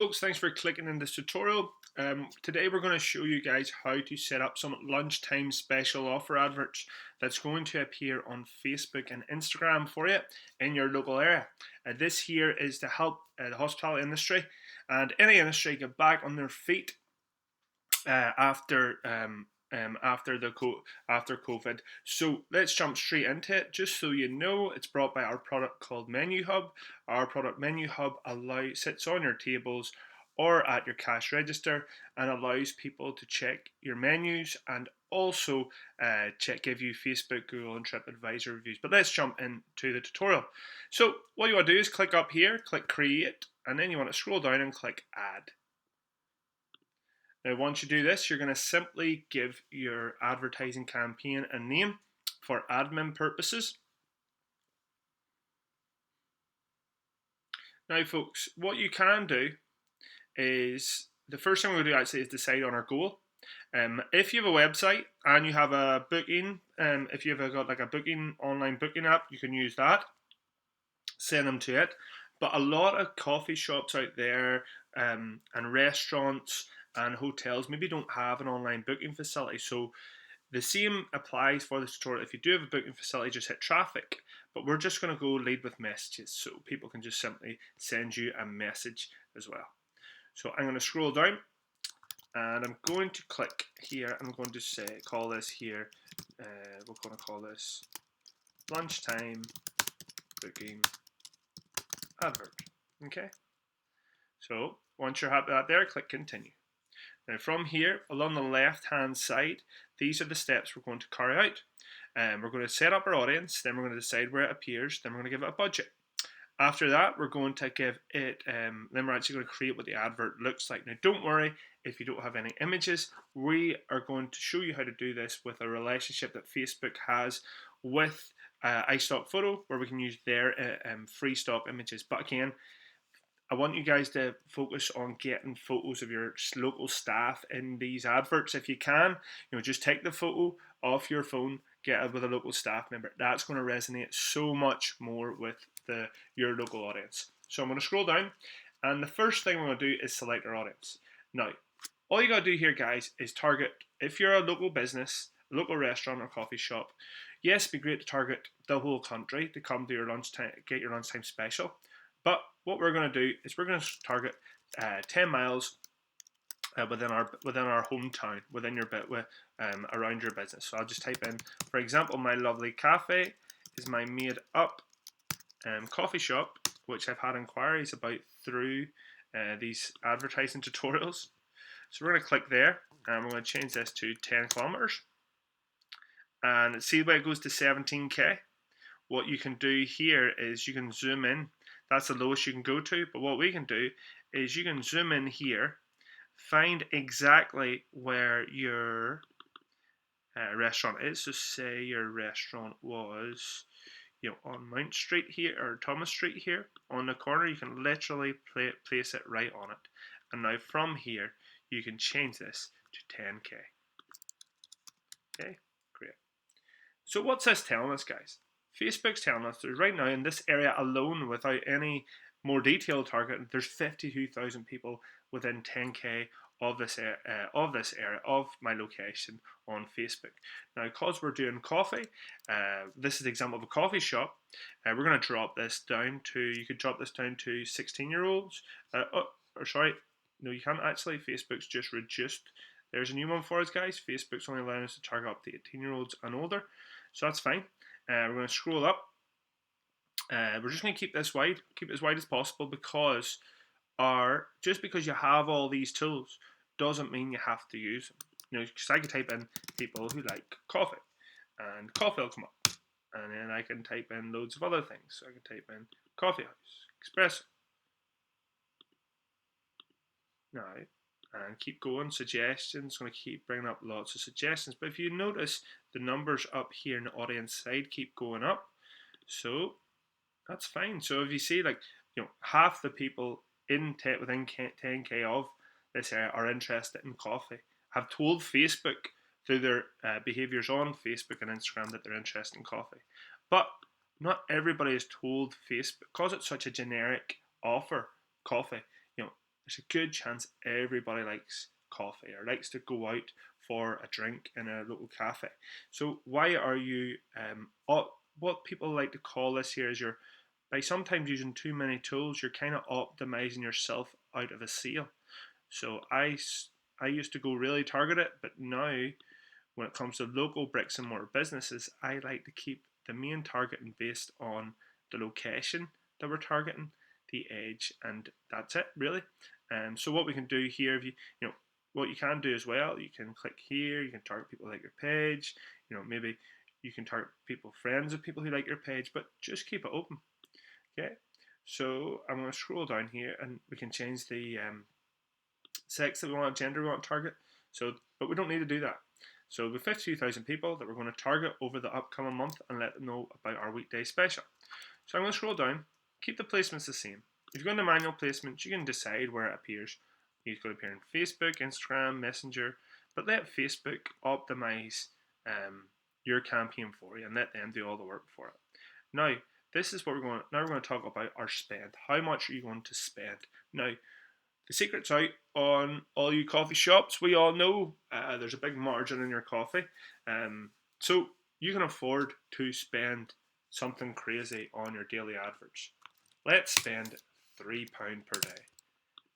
Folks, thanks for clicking in this tutorial. Today we're going to show you guys how to set up some lunchtime special offer adverts that's going to appear on Facebook and Instagram for you in your local area. This here is to help the hospitality industry and any industry get back on their feet after COVID. So let's jump straight into it. Just so you know, it's brought by our product called MenuHub. Our product MenuHub sits on your tables or at your cash register and allows people to check your menus and also give you Facebook, Google and TripAdvisor reviews. But let's jump into the tutorial. So what you want to do is click up here, click create, and then you want to scroll down and click add. Now once you do this, you're going to simply give your advertising campaign a name for admin purposes. Now folks, what you can do is, the first thing we're going to do actually is decide on our goal. If you have a website and you have a booking, if you've got like a online booking app, you can use that, send them to it. But a lot of coffee shops out there and restaurants and hotels maybe don't have an online booking facility. So the same applies for this tutorial. If you do have a booking facility, just hit traffic. But we're just going to go lead with messages so people can just simply send you a message as well. So I'm going to scroll down and I'm going to click here. I'm going to call this here, we're going to call this lunchtime booking advert. Okay. So once you're happy with that there, click continue. Now from here, along the left hand side, these are the steps we're going to carry out. We're going to set up our audience, then we're going to decide where it appears, then we're going to give it a budget. After that, we're going to give it, then we're actually going to create what the advert looks like. Now don't worry if you don't have any images, we are going to show you how to do this with a relationship that Facebook has with iStockPhoto, where we can use their free stock images. But again, I want you guys to focus on getting photos of your local staff in these adverts if you can. Just take the photo off your phone, get it with a local staff member. That's going to resonate so much more with your local audience. So I'm going to scroll down, and the first thing we're going to do is select our audience. Now, all you got to do here, guys, is target, if you're a local business, local restaurant or coffee shop, yes, it'd be great to target the whole country to come to your lunchtime, get your lunchtime special. But what we're going to do is we're going to target 10 miles within our hometown, within your around your business. So I'll just type in, for example, my lovely cafe is my made up coffee shop, which I've had inquiries about through these advertising tutorials. So we're going to click there, and we're going to change this to 10 kilometers. And see where it goes to 17k. What you can do here is you can zoom in. That's the lowest you can go to, but what we can do is you can zoom in here, find exactly where your restaurant is. So say your restaurant was on Mount Street here, or Thomas Street here on the corner. You can literally place it right on it. And now from here, you can change this to 10k. Okay, great. So what's this telling us, guys? Facebook's telling us there's right now in this area alone, without any more detailed targeting, there's 52,000 people within 10k of this area of my location on Facebook. Now, because we're doing coffee, this is the example of a coffee shop. We're going to drop this down to, you could drop this down to 16-year-olds. Sorry, no, you can't actually. Facebook's just reduced. There's a new one for us, guys. Facebook's only allowing us to target up to 18-year-olds and older, so that's fine. We're going to scroll up. We're just going to keep this wide, keep it as wide as possible, because just because you have all these tools doesn't mean you have to use them. Because I could type in people who like coffee, and coffee will come up, and then I can type in loads of other things. So I can type in coffee house, espresso. Now, and keep going, suggestions, going to keep bringing up lots of suggestions. But if you notice, the numbers up here in the audience side keep going up, so that's fine. So if you see, like, half the people within 10k of this area are interested in coffee, have told Facebook through their behaviors on Facebook and Instagram that they're interested in coffee. But not everybody is told Facebook, because it's such a generic offer, coffee. there's a good chance everybody likes coffee or likes to go out for a drink in a local cafe. So why are you what people like to call this here is you're by sometimes using too many tools, you're kind of optimizing yourself out of a sale. So I used to go really targeted, but now when it comes to local bricks and mortar businesses, I like to keep the main targeting based on the location that we're targeting, the age, and that's it really. So what we can do here, if you know what you can do as well, you can click here, you can target people who like your page, maybe you can target people, friends of people who like your page, but just keep it open. Okay, so I'm going to scroll down here and we can change the sex that we want, gender we want to target. So, but we don't need to do that. So with 52,000 people that we're going to target over the upcoming month and let them know about our weekday special. So I'm going to scroll down, keep the placements the same. If you go into manual placements, you can decide where it appears. It's going to appear in Facebook, Instagram, Messenger, but let Facebook optimize your campaign for you and let them do all the work for it. Now, this is what we're going to talk about our spend. How much are you going to spend? Now, the secret's out on all you coffee shops. We all know there's a big margin in your coffee. So you can afford to spend something crazy on your daily adverts. Let's spend £3 per day.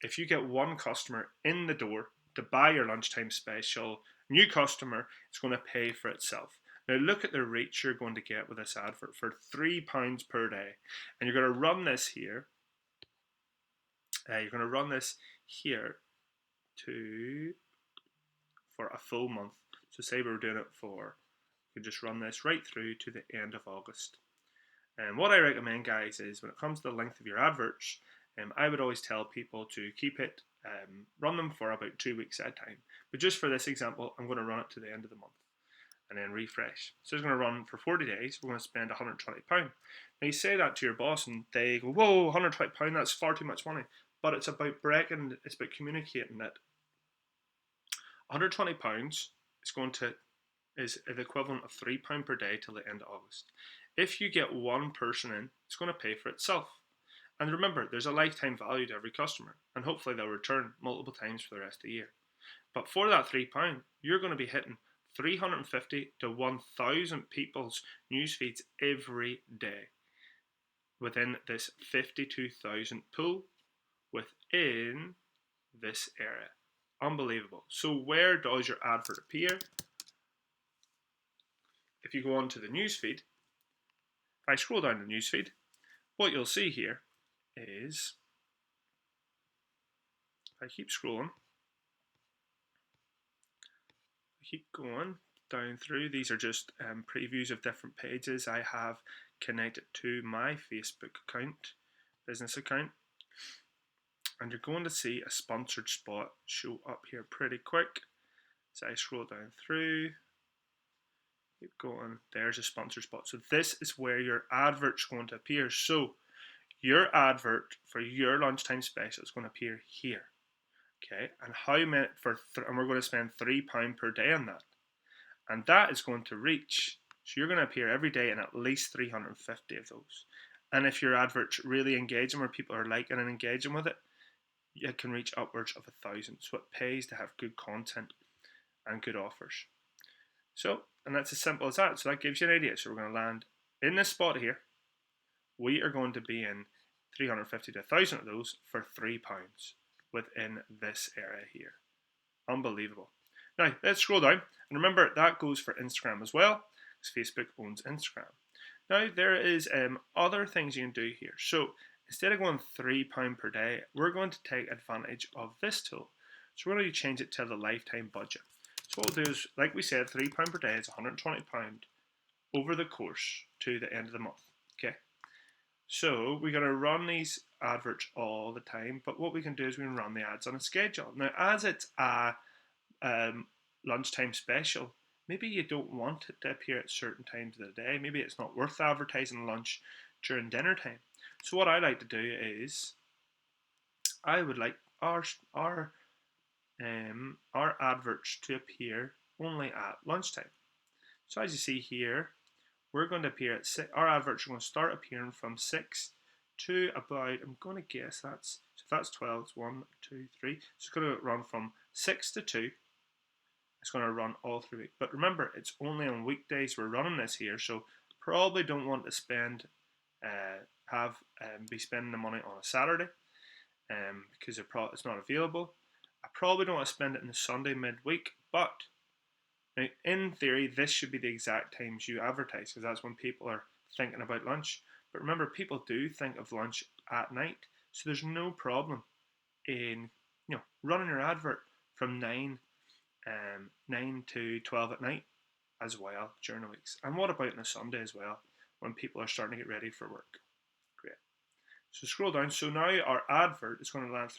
If you get one customer in the door to buy your lunchtime special, new customer, it's going to pay for itself. Now look at the reach you're going to get with this advert for £3 per day. And you're going to run this here. You're going to run this here for a full month. So say we were doing it you can just run this right through to the end of August. And what I recommend, guys, is when it comes to the length of your adverts, I would always tell people to keep it, run them for about 2 weeks at a time. But just for this example, I'm going to run it to the end of the month and then refresh. So it's going to run for 40 days. We're going to spend £120. Now you say that to your boss and they go, whoa, £120, that's far too much money. But it's about it's about communicating that £120 is the equivalent of £3 per day till the end of August. If you get one person in, it's going to pay for itself. And remember, there's a lifetime value to every customer, and hopefully they'll return multiple times for the rest of the year. But for that £3, you're going to be hitting 350 to 1,000 people's news feeds every day within this 52,000 pool within this area. Unbelievable. So where does your advert appear? If you go on to the newsfeed, if I scroll down the newsfeed, what you'll see here is, if I keep scrolling, I keep going down through, these are just previews of different pages I have connected to my Facebook account, business account. And you're going to see a sponsored spot show up here pretty quick. So I scroll down through, keep going, there's a sponsored spot. So this is where your advert's going to appear. So your advert for your lunchtime special is going to appear here. Okay, and and we're going to spend £3 per day on that. And that is going to reach, so you're going to appear every day in at least 350 of those. And if your advert's really engaging, where people are liking and engaging with it, it can reach upwards of 1,000. So it pays to have good content and good offers. So, and that's as simple as that. So that gives you an idea. So we're going to land in this spot here. We are going to be in 350 to 1,000 of those for £3 within this area here. Unbelievable. Now, let's scroll down. And remember, that goes for Instagram as well, because Facebook owns Instagram. Now, there is other things you can do here. So, instead of going £3 per day, we're going to take advantage of this tool. So we're going to change it to the lifetime budget. So what we'll do is, like we said, £3 per day is £120 over the course to the end of the month. Okay. So we're going to run these adverts all the time, but what we can do is we can run the ads on a schedule. Now, as it's a lunchtime special, maybe you don't want it to appear at certain times of the day. Maybe it's not worth advertising lunch during dinner time. So what I like to do is, I would like our adverts to appear only at lunchtime. So as you see here, we're going to appear at our adverts are going to start appearing from 6 to about, I'm going to guess that's, so if that's 12, it's 1, 2, 3. So it's going to run from 6 to 2. It's going to run all through the week. But remember, it's only on weekdays we're running this here, so probably don't want to spend, be spending the money on a Saturday because it's not available. I probably don't want to spend it in the Sunday midweek, but now, in theory, this should be the exact times you advertise because that's when people are thinking about lunch. But remember, people do think of lunch at night, so there's no problem in running your advert from 9 to 12 at night as well during the weeks. And what about on a Sunday as well when people are starting to get ready for work? Great. So scroll down. So now our advert is going to land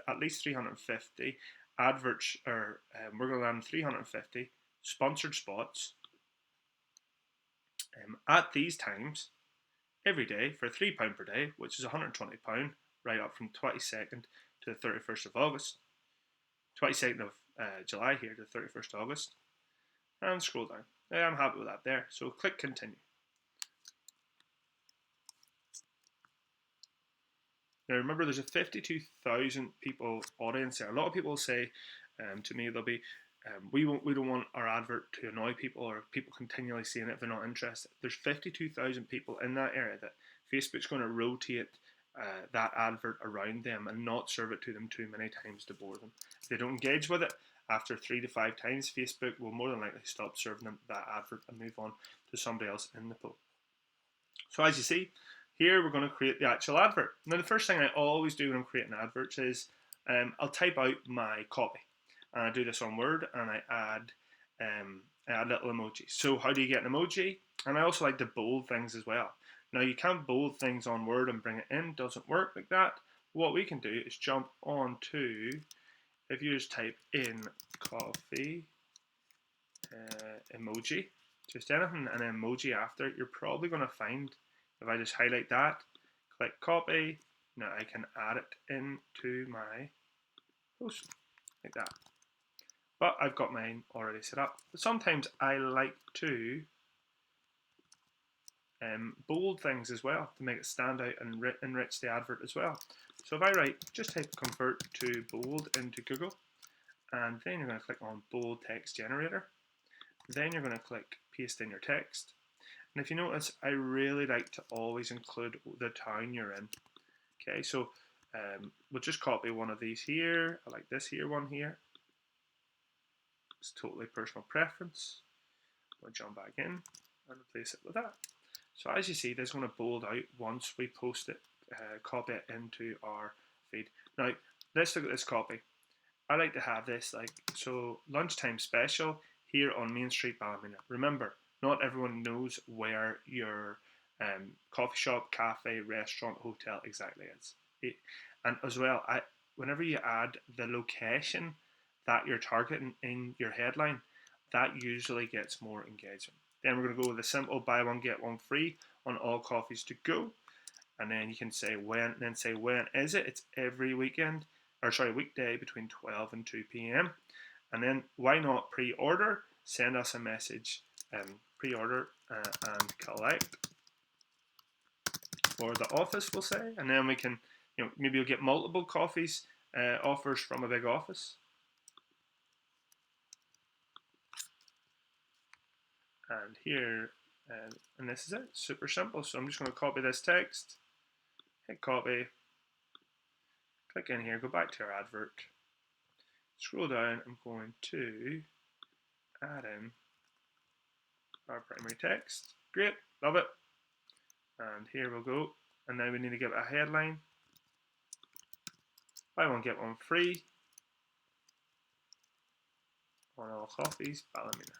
at least 350 adverts, or we're going to land 350 sponsored spots at these times every day for £3 per day, which is £120 right up from 22nd to the 31st of August, 22nd of July here to the 31st of August, and scroll down. I'm happy with that there, so click continue. Now remember, there's a 52,000 people audience there. A lot of people say to me, they'll be, we don't want our advert to annoy people or people continually seeing it if they're not interested. There's 52,000 people in that area that Facebook's going to rotate that advert around them and not serve it to them too many times to bore them. If they don't engage with it, after 3 to 5 times, Facebook will more than likely stop serving them that advert and move on to somebody else in the pool. So as you see, here we're going to create the actual advert. Now the first thing I always do when I'm creating adverts is I'll type out my copy. And I do this on Word, and I add little emojis. So how do you get an emoji? And I also like to bold things as well. Now you can't bold things on Word and bring it in. Doesn't work like that. What we can do is jump on to, if you just type in coffee emoji, just anything an emoji after it, you're probably going to find, if I just highlight that, click copy, now I can add it into my post like that. But I've got mine already set up. But sometimes I like to bold things as well to make it stand out and enrich the advert as well. So if I just type convert to bold into Google, and then you're going to click on bold text generator. Then you're going to click paste in your text. And if you notice, I really like to always include the town you're in. Okay, so we'll just copy one of these here. I like this one here. It's totally personal preference. We'll jump back in and replace it with that. So as you see, this is going to bold out once we post it, copy it into our feed. Now, let's look at this copy. I like to have this so lunchtime special here on Main Street, Ballymena. Remember, not everyone knows where your coffee shop, cafe, restaurant, hotel exactly is. And as well, whenever you add the location that you're targeting in your headline, that usually gets more engagement. Then we're going to go with the simple buy one get one free on all coffees to go, and then you can say when. Then say when is it? It's every weekend, or sorry, weekday between 12 and 2 p.m. And then why not pre-order? Send us a message, pre-order and collect for the office, we'll say, and then we can, maybe you'll get multiple coffees offers from a big office. And here, and this is it, super simple. So I'm just going to copy this text, hit copy, click in here, go back to our advert, scroll down, I'm going to add in our primary text. Great, love it. And here we'll go, and now we need to give it a headline. Buy one get one free on all coffees, Ballymena.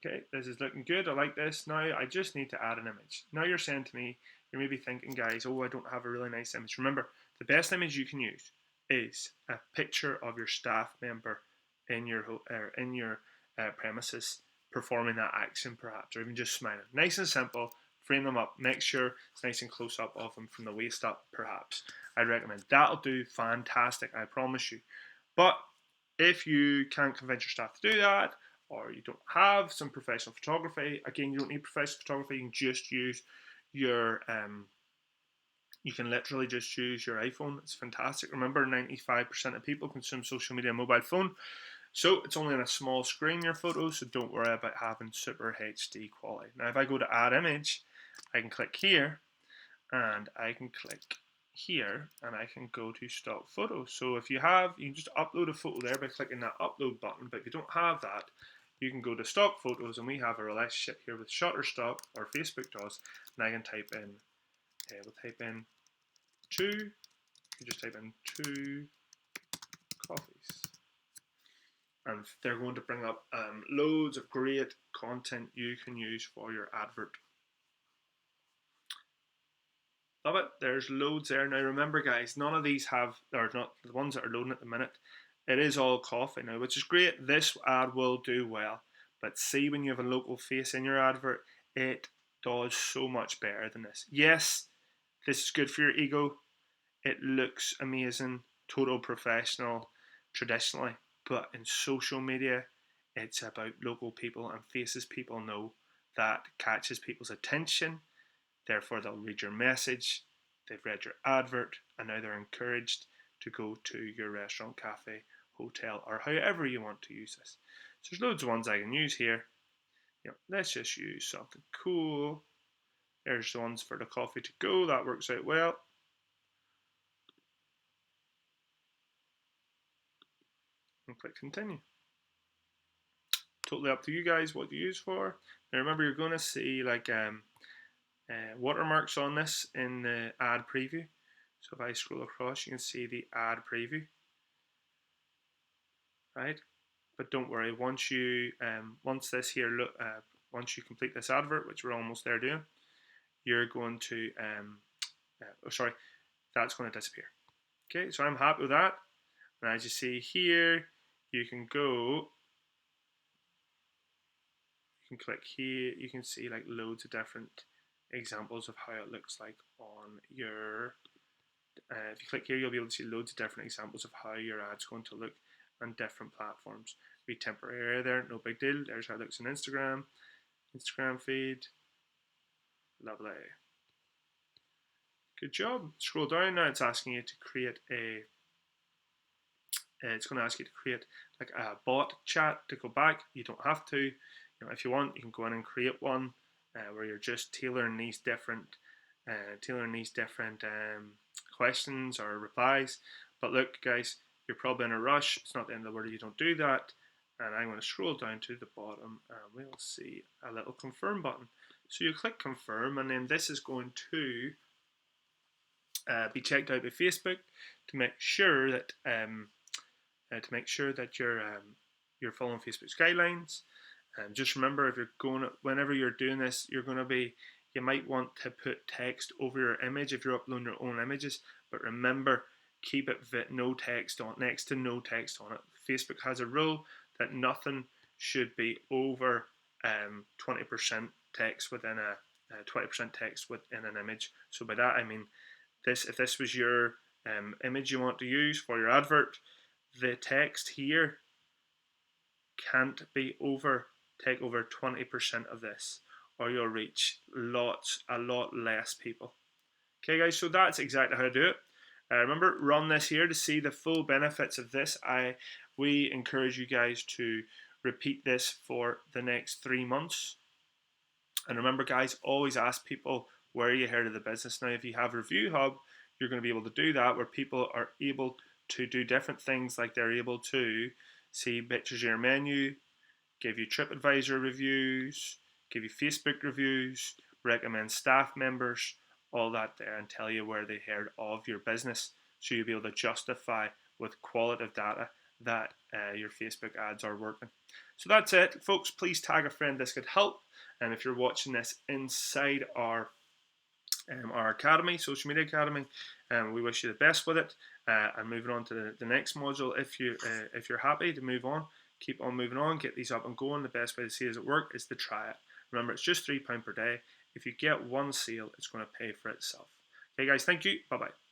Okay, this is looking good. I like this. Now I just need to add an image. Now you're saying to me, you're maybe thinking, guys, oh, I don't have a really nice image. Remember, the best image you can use is a picture of your staff member in your premises performing that action, perhaps, or even just smiling. Nice and simple. Frame them up. Make sure it's nice and close up of them from the waist up, perhaps. I'd recommend. That'll do fantastic, I promise you. But if you can't convince your staff to do that, or you don't have some professional photography, again, you don't need professional photography, you can just use your you can literally just use your iPhone. It's fantastic. Remember, 95% of people consume social media on mobile phone, so it's only on a small screen, your photos, so don't worry about having super HD quality. Now if I go to add image, I can click here and I can click here and I can go to stock photos. So if you have, you can just upload a photo there by clicking that upload button, but if you don't have that, you can go to stock photos, and we have a relationship here with Shutterstock, or Facebook does, and I can type in, we'll type in 2, you just type in 2 coffees. And they're going to bring up loads of great content you can use for your advert. Love it. There's loads there. Now remember guys, none of these have, or not the ones that are loading at the minute, it is all coffee now, which is great. This ad will do well. But see, when you have a local face in your advert, it does so much better than this. Yes, this is good for your ego. It looks amazing, total professional, traditionally. But in social media, it's about local people and faces people know. That catches people's attention. Therefore, they'll read your message, they've read your advert, and now they're encouraged to go to your restaurant, cafe, hotel, or however you want to use this. So there's loads of ones I can use here. Let's just use something cool. There's the ones for the coffee to go. That works out well. And click continue. Totally up to you guys what to use for. Now remember, you're going to see like watermarks on this in the ad preview. So if I scroll across, you can see the ad preview, right? But don't worry, once you once you complete this advert, which we're almost there doing, you're going to that's going to disappear. Okay, so I'm happy with that. And as you see here, you can go, you can click here, you can see like loads of different examples of how it looks like on your if you click here, you'll be able to see loads of different examples of how your ad's going to look on different platforms. Be temporary there, no big deal. There's how it looks on Instagram feed. Lovely. Good job. Scroll down now, it's asking you to create a it's going to ask you to create like a bot chat to go back. You don't have to. If you want, you can go in and create one where you're just tailoring these different questions or replies. But look, guys, you're probably in a rush. It's not the end of the world if you don't do that. And I'm going to scroll down to the bottom, and we'll see a little confirm button. So you click confirm, and then this is going to be checked out by Facebook to make sure that you're following Facebook's guidelines. Just remember, if you're whenever you're doing this, you might want to put text over your image if you're uploading your own images. But remember, keep it no text on, next to no text on it. Facebook has a rule that nothing should be over 20% text within a 20% text within an image. So by that I mean this: if this was your image you want to use for your advert, the text here can't be take over 20% of this, or you'll reach a lot less people. Okay guys, so that's exactly how to do it. Remember, run this here to see the full benefits of this. We encourage you guys to repeat this for the next 3 months. And remember guys, always ask people where you heard of the business. Now if you have Review Hub, you're going to be able to do that, where people are able to do different things, like they're able to see pictures of your menu, give you TripAdvisor reviews, give you Facebook reviews, recommend staff members, all that there, and tell you where they heard of your business, so you'll be able to justify with qualitative data that your Facebook ads are working. So that's it, folks. Please tag a friend, this could help. And if you're watching this inside our academy, social media academy, we wish you the best with it. And moving on to the next module, if you're happy to move on, keep on moving on, get these up and going. The best way to see does it work is to try it. Remember, it's just £3 per day. If you get one sale, it's going to pay for itself. Okay guys, thank you. Bye bye.